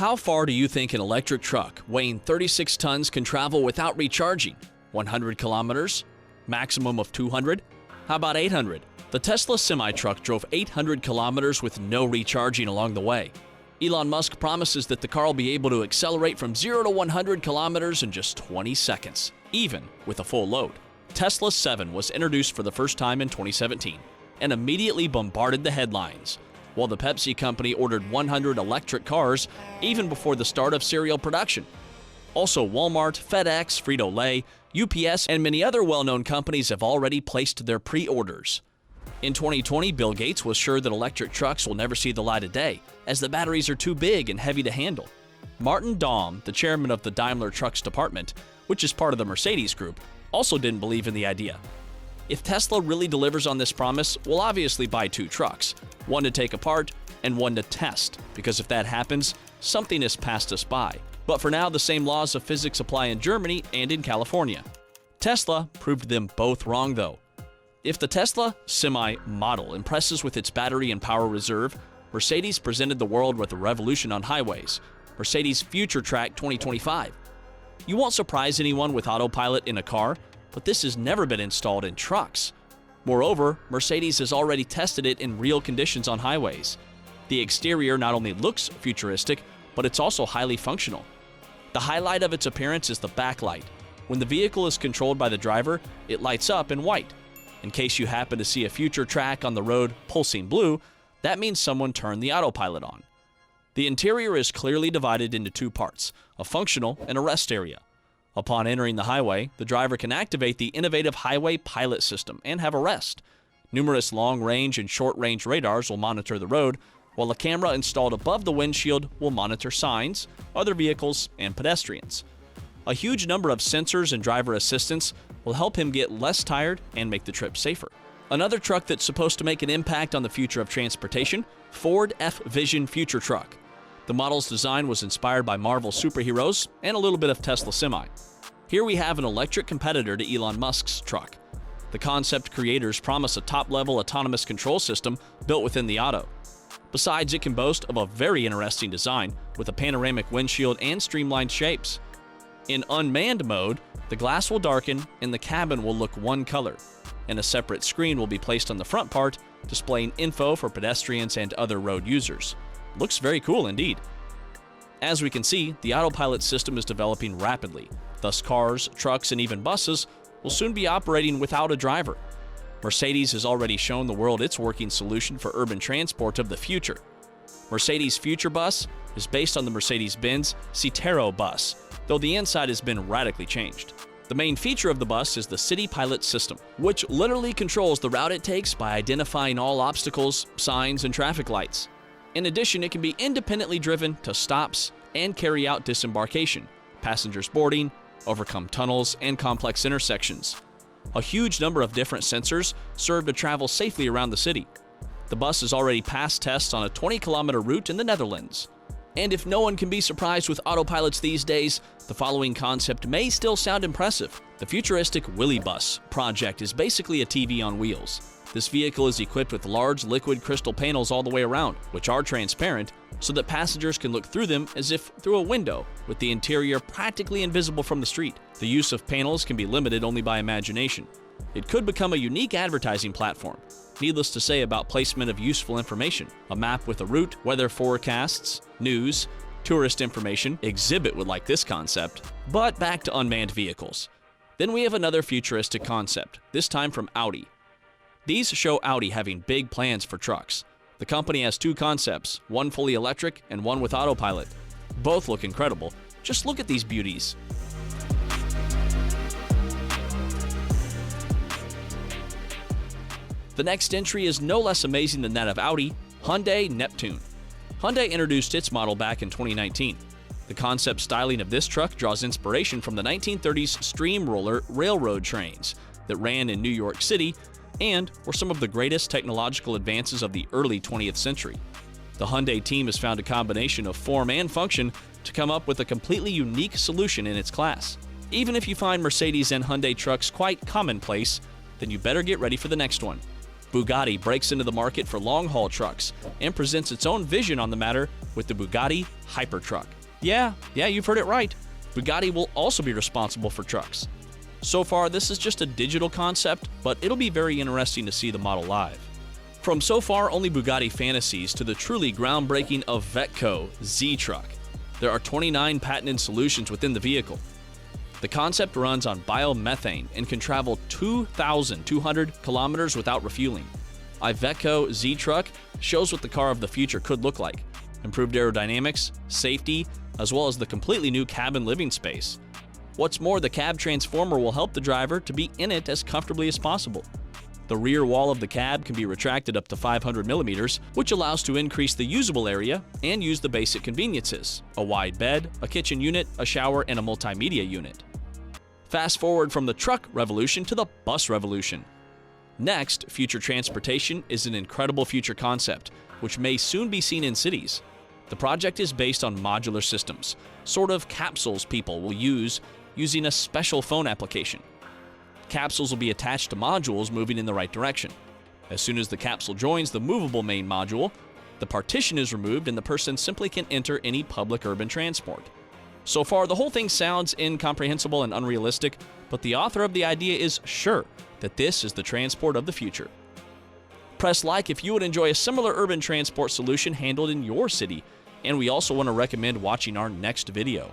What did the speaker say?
How far do you think an electric truck weighing 36 tons can travel without recharging? 100 kilometers? Maximum of 200? How about 800? The Tesla semi-truck drove 800 kilometers with no recharging along the way. Elon Musk promises that the car will be able to accelerate from 0 to 100 kilometers in just 20 seconds, even with a full load. Tesla 7 was introduced for the first time in 2017 and immediately bombarded the headlines, while the Pepsi company ordered 100 electric cars even before the start of serial production. Also, Walmart, FedEx, Frito-Lay, UPS, and many other well-known companies have already placed their pre-orders. In 2020, Bill Gates was sure that electric trucks will never see the light of day, as the batteries are too big and heavy to handle. Martin Daum, the chairman of the Daimler Trucks department, which is part of the Mercedes group, also didn't believe in the idea. If Tesla really delivers on this promise, we'll obviously buy 2 trucks, one to take apart and one to test, because if that happens, something has passed us by. But for now, the same laws of physics apply in Germany and in California. Tesla proved them both wrong, though. If the Tesla Semi model impresses with its battery and power reserve, Mercedes presented the world with a revolution on highways, Mercedes Future Track 2025. You won't surprise anyone with autopilot in a car, but this has never been installed in trucks. Moreover, Mercedes has already tested it in real conditions on highways. The exterior not only looks futuristic, but it's also highly functional. The highlight of its appearance is the backlight. When the vehicle is controlled by the driver, it lights up in white. In case you happen to see a future track on the road pulsing blue, that means someone turned the autopilot on. The interior is clearly divided into 2 parts, a functional and a rest area. Upon entering the highway, the driver can activate the innovative Highway Pilot system and have a rest. Numerous long-range and short-range radars will monitor the road, while a camera installed above the windshield will monitor signs, other vehicles, and pedestrians. A huge number of sensors and driver assistance will help him get less tired and make the trip safer. Another truck that's supposed to make an impact on the future of transportation, Ford F-Vision Future Truck. The model's design was inspired by Marvel superheroes and a little bit of Tesla Semi. Here we have an electric competitor to Elon Musk's truck. The concept creators promise a top-level autonomous control system built within the auto. Besides, it can boast of a very interesting design with a panoramic windshield and streamlined shapes. In unmanned mode, the glass will darken and the cabin will look one color, and a separate screen will be placed on the front part, displaying info for pedestrians and other road users. Looks very cool indeed. As we can see, the autopilot system is developing rapidly, thus cars, trucks, and even buses will soon be operating without a driver. Mercedes has already shown the world its working solution for urban transport of the future. Mercedes Future Bus is based on the Mercedes-Benz Citaro bus, though the inside has been radically changed. The main feature of the bus is the City Pilot system, which literally controls the route it takes by identifying all obstacles, signs, and traffic lights. In addition, it can be independently driven to stops and carry out disembarkation, passengers boarding, overcome tunnels, and complex intersections. A huge number of different sensors serve to travel safely around the city. The bus has already passed tests on a 20-kilometer route in the Netherlands. And if no one can be surprised with autopilots these days, the following concept may still sound impressive. The futuristic Willy Bus project is basically a TV on wheels. This vehicle is equipped with large liquid crystal panels all the way around, which are transparent, so that passengers can look through them as if through a window, with the interior practically invisible from the street. The use of panels can be limited only by imagination. It could become a unique advertising platform. Needless to say about placement of useful information, a map with a route, weather forecasts, news, tourist information. Exhibit would like this concept. But back to unmanned vehicles. Then we have another futuristic concept, this time from Audi. These show Audi having big plans for trucks. The company has 2 concepts, one fully electric and one with autopilot. Both look incredible. Just look at these beauties. The next entry is no less amazing than that of Audi, Hyundai Neptune. Hyundai introduced its model back in 2019. The concept styling of this truck draws inspiration from the 1930s steamroller railroad trains that ran in New York City and were some of the greatest technological advances of the early 20th century. The Hyundai team has found a combination of form and function to come up with a completely unique solution in its class. Even if you find Mercedes and Hyundai trucks quite commonplace, then you better get ready for the next one. Bugatti breaks into the market for long-haul trucks and presents its own vision on the matter with the Bugatti Hypertruck. Yeah, you've heard it right. Bugatti will also be responsible for trucks. So far, this is just a digital concept, but it'll be very interesting to see the model live. From so far only Bugatti fantasies to the truly groundbreaking Iveco Z-Truck, there are 29 patented solutions within the vehicle. The concept runs on biomethane and can travel 2,200 kilometers without refueling. Iveco Z-Truck shows what the car of the future could look like: improved aerodynamics, safety, as well as the completely new cabin living space. What's more, the cab transformer will help the driver to be in it as comfortably as possible. The rear wall of the cab can be retracted up to 500 millimeters, which allows to increase the usable area and use the basic conveniences: a wide bed, a kitchen unit, a shower, and a multimedia unit. Fast forward from the truck revolution to the bus revolution. Next, future transportation is an incredible future concept, which may soon be seen in cities. The project is based on modular systems, sort of capsules people will use using a special phone application. Capsules will be attached to modules moving in the right direction. As soon as the capsule joins the movable main module, the partition is removed and the person simply can enter any public urban transport. So far, the whole thing sounds incomprehensible and unrealistic, but the author of the idea is sure that this is the transport of the future. Press like if you would enjoy a similar urban transport solution handled in your city, and we also want to recommend watching our next video.